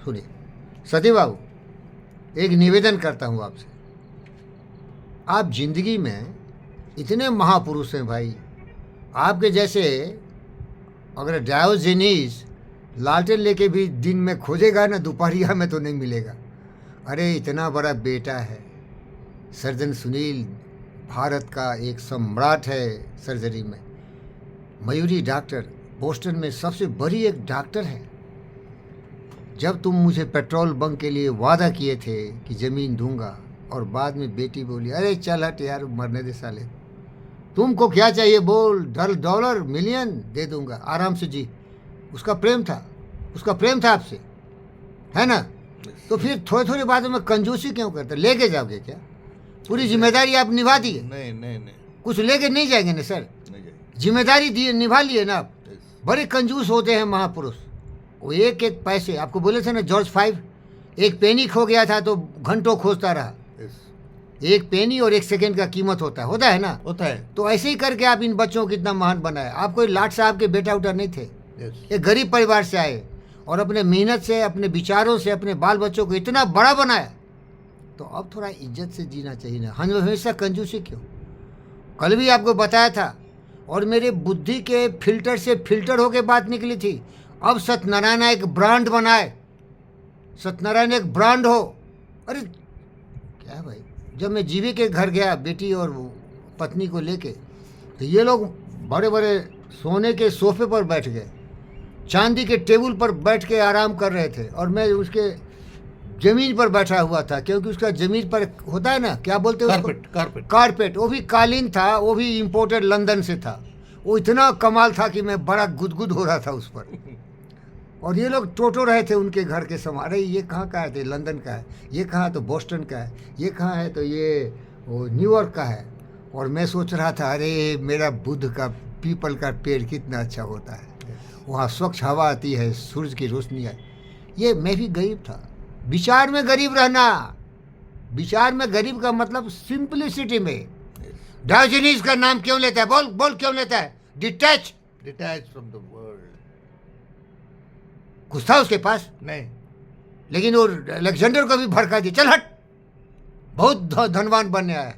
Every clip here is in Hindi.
सुनिए सती बाबू, एक निवेदन करता हूँ आपसे। आप जिंदगी में इतने महापुरुष हैं भाई, आपके जैसे अगर डायोजेनीस लालटेन लेके भी दिन में खोजेगा ना, दोपहरिया में तो नहीं मिलेगा। अरे इतना बड़ा बेटा है, सर्जन सुनील भारत का एक सम्राट है सर्जरी में। मयूरी डॉक्टर बोस्टन में सबसे बड़ी एक डॉक्टर है। जब तुम मुझे पेट्रोल बंक के लिए वादा किए थे कि ज़मीन दूंगा, और बाद में बेटी बोली अरे चल हट यार, मरने दे साले, तुमको क्या चाहिए बोल, डॉलर मिलियन दे दूंगा, आराम से जी। उसका प्रेम था, उसका प्रेम था आपसे, है ना? तो फिर थोड़ी थोड़ी बातों में कंजूसी क्यों करते? लेके जाओगे क्या? पूरी जिम्मेदारी आप निभा दी है? नहीं, कुछ लेके नहीं जाएंगे ना सर? जिम्मेदारी दी निभा लिए ना आप। बड़े कंजूस होते हैं महापुरुष। वो एक एक पैसे, आपको बोले थे ना जॉर्ज 5, एक पेनी खो गया था तो घंटों खोजता रहा। एक पेनी और एक सेकंड का कीमत होता है ना? होता है। तो ऐसे ही करके आप इन बच्चों को कितना महान बनाए। आप कोई लाट साहब के बेटा उटा नहीं थे, एक गरीब परिवार से आए और अपने मेहनत से, अपने विचारों से अपने बाल बच्चों को इतना बड़ा बनाया। तो अब थोड़ा इज्जत से जीना चाहिए ना, हमेशा कंजूसी क्यों? कल भी आपको बताया था, और मेरे बुद्धि के फिल्टर से फिल्टर होके बात निकली थी। अब सत्यनारायण एक ब्रांड बनाए, सत्यनारायण एक ब्रांड हो। अरे क्या भाई, जब मैं जीवी के घर गया बेटी और पत्नी को लेके, तो ये लोग बड़े बड़े सोने के सोफे पर बैठ गए, चांदी के टेबल पर बैठ के आराम कर रहे थे, और मैं उसके जमीन पर बैठा हुआ था, क्योंकि उसका जमीन पर होता है ना, क्या बोलते हैं उसको? कारपेट। वो भी कालीन था, वो भी इम्पोर्टेड लंदन से था। वो इतना कमाल था कि मैं बड़ा गुदगुद हो रहा था उस पर। और ये लोग टोटो रहे थे उनके घर के समान। अरे ये कहाँ का है? तो लंदन का है। ये कहाँ? तो बोस्टन का है। ये कहाँ है? तो ये वो न्यूयॉर्क का है। और मैं सोच रहा था अरे मेरा बुद्ध का पीपल का पेड़ कितना अच्छा होता है, वहाँ स्वच्छ हवा आती है, सूरज की रोशनी है। ये मैं भी गरीब था, विचार में गरीब रहना। विचार में गरीब का मतलब सिंपलिसिटी में। डायोजेनीस का नाम क्यों लेता है? बोल बोल, क्यों लेता है? Detach from the world. कुछ था उसके पास नहीं, लेकिन वो अलेक्जेंडर को भी भड़का दिया, चल हट, बहुत धनवान बनने आया।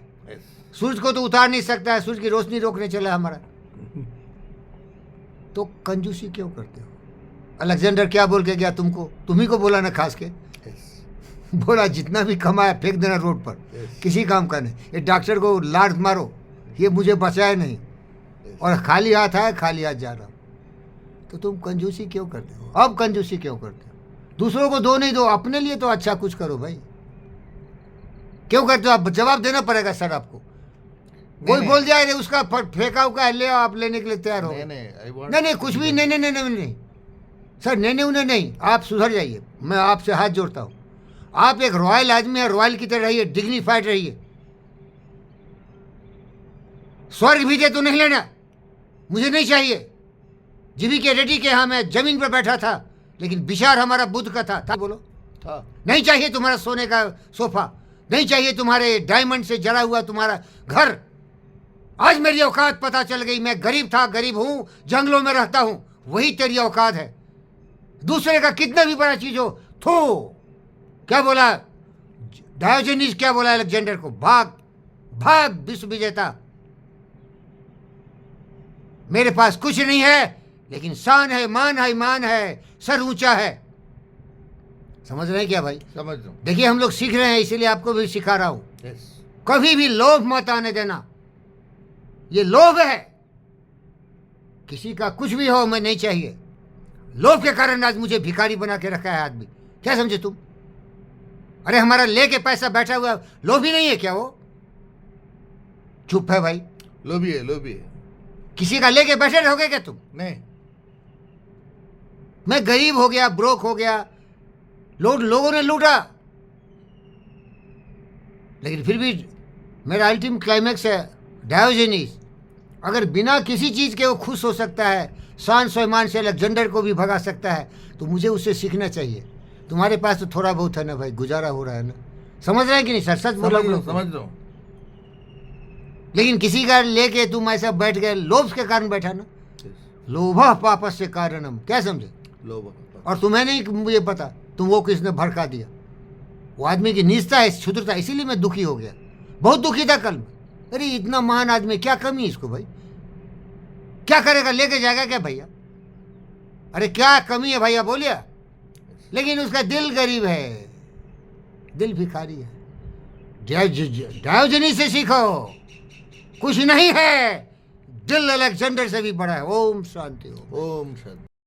सूरज को तो उतार नहीं सकता है, सूरज की रोशनी रोकने चला हमारा। तो कंजूसी क्यों करते हो? अलेक्जेंडर क्या बोल के गया तुमको? तुम्ही को बोला ना खास के, बोला जितना भी कमाया फेंक देना रोड पर, किसी काम का नहीं। ये डॉक्टर को लात मारो, ये मुझे बचाया नहीं, और खाली हाथ आया खाली हाथ जा रहा हूँ। तो तुम कंजूसी क्यों करते हो? अब कंजूसी क्यों करते हो? दूसरों को दो नहीं दो, अपने लिए तो अच्छा कुछ करो भाई। क्यों करते हो? आप जवाब देना पड़ेगा सर आपको। कोई बोल जाए उसका फेंका हुआ ले आओ, आप लेने के लिए तैयार हो? नहीं, कुछ भी नहीं सर, नहीं उन्हें नहीं। आप सुधर जाइए, मैं आपसे हाथ जोड़ता हूँ। आप एक रॉयल आदमी है, रॉयल की तरह रहिए, डिग्निफाइड रहिए। स्वर्ग भी दे तो नहीं लेना, मुझे नहीं चाहिए। जीवी के रेड्डी के यहाँ मैं जमीन पर बैठा था, लेकिन विचार हमारा बुद्ध का था। बोलो था। नहीं चाहिए तुम्हारा सोने का सोफा, नहीं चाहिए तुम्हारे डायमंड से जड़ा हुआ तुम्हारा घर। आज मेरी औकात पता चल गई। मैं गरीब था, गरीब हूं, जंगलों में रहता हूं, वही तेरी औकात है। दूसरे का कितना भी बड़ा चीज हो, थो क्या बोला डायोजेनीस, क्या बोला अलेक्जेंडर को? भाग भाग विश्व विजेता, मेरे पास कुछ नहीं है, लेकिन शान है, मान है, ईमान है, सर ऊंचा है। समझ रहे हैं क्या भाई? समझ रहा हूं। देखिए हम लोग सीख रहे हैं, इसीलिए आपको भी सिखा रहा हूं। कभी भी लोभ मत आने देना, ये लोभ है। किसी का कुछ भी हो, मैं नहीं चाहिए। लोभ के कारण आज मुझे भिखारी बना के रखा है आदमी। क्या समझे तुम? अरे हमारा लेके पैसा बैठा हुआ लोभी नहीं है क्या वो? चुप है भाई। लोभी है। किसी का लेके बैठे रहोगे क्या तुम? नहीं। मैं गरीब हो गया, ब्रोक हो गया, लोगों ने लूटा, लेकिन फिर भी मेरा अल्टीमेट क्लाइमैक्स है डायोजेनीस। अगर बिना किसी चीज़ के वो खुश हो सकता है, शान स्वमान से अलेक्जेंडर को भी भगा सकता है, तो मुझे उससे सीखना चाहिए। तुम्हारे पास तो थोड़ा बहुत है ना भाई, गुजारा हो रहा है ना। समझ रहे हैं कि नहीं सर? सच बोला। समझ रहा हूं। लेकिन किसी का लेके तुम ऐसा बैठ गए, लोभ के कारण बैठा ना। लोभः पापस्य कारणम, क्या समझे? लोभ। और तुम्हें नहीं मुझे पता, तुम वो किसने भड़का दिया। वो आदमी की नीचता है, क्षुद्रता, इसीलिए मैं दुखी हो गया, बहुत दुखी था कल में। अरे इतना महान आदमी, क्या कमी है इसको भाई, क्या करेगा, लेके जाएगा क्या भैया, अरे क्या कमी है भैया बोलिए। लेकिन उसका दिल गरीब है, दिल भिखारी है। डायोजनी से सीखो, कुछ नहीं है, दिल अलेक्जेंडर से भी बड़ा है। ओम शांति हो। ओम शांति।